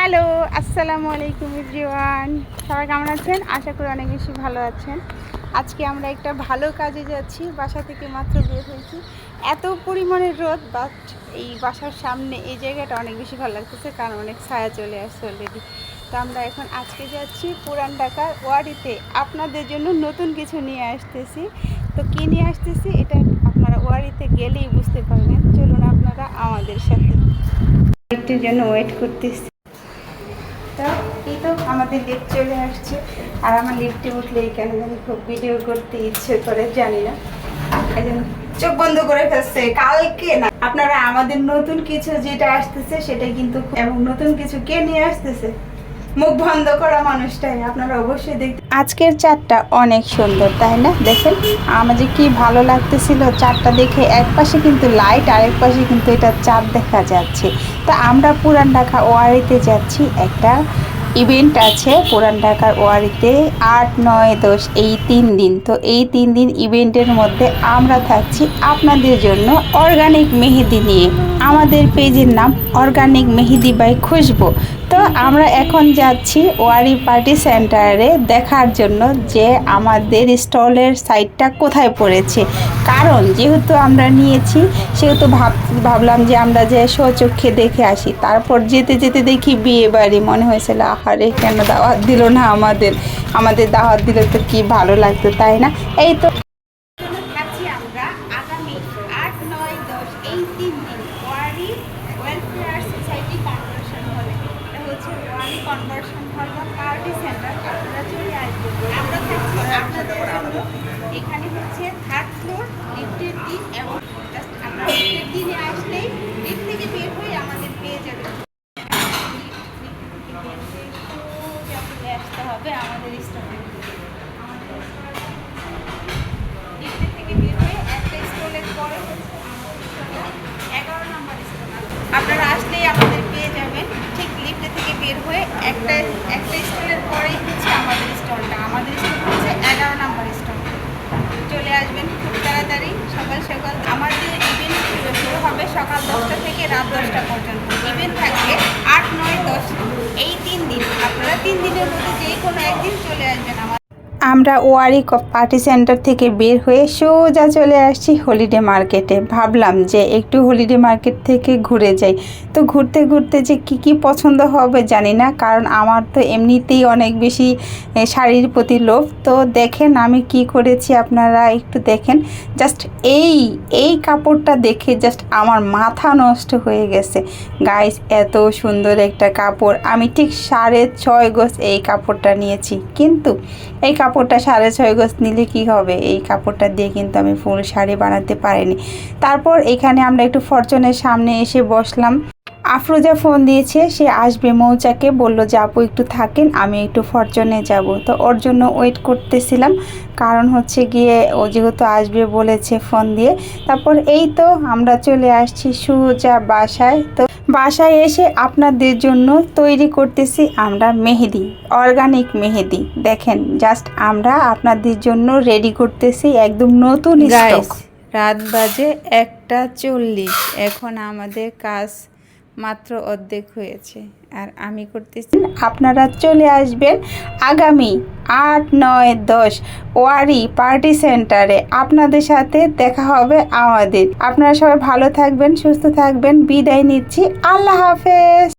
Hello, আসসালামু আলাইকুম everyone. সবাই কেমন আছেন? আশা করি অনেক বেশি ভালো আছেন। আজকে আমরা একটা ভালো কাজে যাচ্ছি। বাসা থেকে মাত্র বের হয়েছি। এত পরিমাণে রোদ, বাট এই বাসার সামনে এই জায়গাটা অনেক বেশি ভালো লাগতেছে, কারণ অনেক ছায়া চলে আসছে অলরেডি। তো আমরা এখন আজকে যাচ্ছি পুরান ঢাকার ওয়ারিতে। আপনাদের জন্য নতুন কিছু নিয়ে আসতেছি। তো কী নিয়ে আসতেছি এটা আপনারা ওয়ারিতে গেলেই বুঝতে পারবেন। চলুন আপনারা আমাদের সাথে। একটু জন্য ওয়েট করতেছি। তো এই তো আমাদের লিফট চলে আসছে, আর আমার লিফটে উঠলে কেন জানি খুব ভিডিও করতে ইচ্ছে করে, জানি না, এই জন্য চোখ বন্ধ করে ফেলছে। কালকে না, আপনারা আমাদের নতুন কিছু যেটা আসতেছে সেটা কিন্তু, এবং নতুন কিছু কে নিয়ে আসতেছে, মুখ বন্ধ করা মানুষটাই আপনারা অবশ্যই দেখতে। আজকের চারটা অনেক সুন্দর, তাই না? দেখেন আমার যে কি ভালো লাগতেছিল চারটা দেখে। এক পাশে কিন্তু লাইট, আরেক পাশে কিন্তু এটা চাঁদ দেখা যাচ্ছে। তো আমরা পুরান ঢাকা ওয়ারিতে যাচ্ছি, একটা ইভেন্ট আছে পুরান ঢাকার ওয়ারিতে 8, 9, 10 এই 3 দিন। তো এই 3 দিন ইভেন্টের মধ্যে আমরা থাকছি আপনাদের জন্য অর্গানিক মেহেদি নিয়ে। আমাদের পেজের নাম অর্গানিক মেহেদি বাই খুশবু। তো আমরা এখন যাচ্ছি ওয়ারি পার্টি সেন্টারে দেখার জন্য যে আমাদের স্টলের সাইটটা কোথায় পড়েছে, কারণ যেহেতু আমরা নিয়েছি সেহেতু ভাবলাম যে আমরা যে স্বচক্ষে দেখে আসি। তারপর যেতে যেতে দেখি বিয়ে বাড়ি, মনে হয়েছিল আহারে কেন দাওয়াত দিল না আমাদের দাওয়াত দিলে তো কি ভালো লাগতো, তাই না? এই তো থাকছি আমরা আগামী 8, 9, 10 এই 3 দিন ওয়ারি ওয়েলফেয়ার সোসাইটি কনভার্সন হলে। এটা হচ্ছে ওয়ারি কনভার্সন হল বা পার্টি সেন্টার। আপনারা চলে আসবেন। আমরা থাকছি আপনাদের জন্য। এখানে হচ্ছে 3rd ফ্লোর, লিফটের দিন, এবং জাস্ট আমরা লিফটের দিনে আসলেই লিফট থেকে বের হয়ে আমাদের পেয়ে যাবেন। আসতে হবে আমাদের স্টলে। লিফটের থেকে বের হয়ে একটা স্টলের পরে হচ্ছে 11 নম্বর স্টল। আপনারা আসলেই আমাদের পেয়ে যাবেন। ঠিক লিফটে থেকে বের হয়ে একটা স্টলের পরেই হচ্ছে আমাদের স্টলটা। আমাদের স্টল হচ্ছে 11 নম্বর স্টল। চলে আসবেন খুব তাড়াতাড়ি, সকাল সকাল। আমাদের ইভেন্ট শুরু হবে সকাল 10টা থেকে রাত 10টা পর্যন্ত। ইভেন্ট থাকবে 8, 9, 10 এই 3 দিন। আপনারা 3 দিনের মধ্যে যে কোনো একদিন চলে আসবেন। আমরা ওয়ারি পার্টি সেন্টার থেকে বের হয়ে সোজা চলে আসছি হলিডে মার্কেটে। ভাবলাম যে একটু হলিডে মার্কেট থেকে ঘুরে যাই। তো ঘুরতে ঘুরতে যে কি পছন্দ হবে জানি না, কারণ আমার তো এমনিতেই অনেক বেশি শাড়ির প্রতি লোভ। তো দেখেন আমি কি করেছি, আপনারা একটু দেখেন। জাস্ট এই কাপড়টা দেখে জাস্ট আমার মাথা নষ্ট হয়ে গেছে গাইস। এত সুন্দর একটা কাপড়। আমি ঠিক 6.5 গজ এই কাপড়টা নিয়েছি, কিন্তু এই কাপড়টা 6.5 গজ নিলে কি হবে, এই কাপড়টা দিয়ে কিন্তু আমি ফুল শাড়ি বানাতে পারিনি। তারপর এখানে আমরা একটু ফরচুনের সামনে এসে বসলাম। আফরোজা ফোন দিয়েছে, সে আসবে মৌচাকে, বলল যে আপু একটু থাকেন, আমি একটু ফরচুনে যাব। তো ওর জন্য ওয়েট করতেছিলাম, কারণ হচ্ছে গিয়ে ও যেহেতু আসবে বলেছে ফোন দিয়ে। তারপর এই তো আমরা চলে আসছি সোজা বাসায়। তো বাসায় এসে আপনাদের জন্য তৈরি করতেছি আমরা মেহেদি, অর্গানিক মেহেদি। দেখেন জাস্ট আমরা আপনাদের জন্য রেডি করতেছি একদম নতুন স্টক। রাত বাজে 1:40। এখন আমাদের কাজ মাত্র অর্ধেক হয়েছে, আর আমি করতেছি। আপনারা চলে আসবেন আগামী 8, 9, 10 ওয়ারি পার্টি সেন্টারে। আপনাদের সাথে দেখা হবে আমাদের। আপনারা সবাই ভালো থাকবেন, সুস্থ থাকবেন। বিদায় নিচ্ছি, আল্লাহ হাফেজ।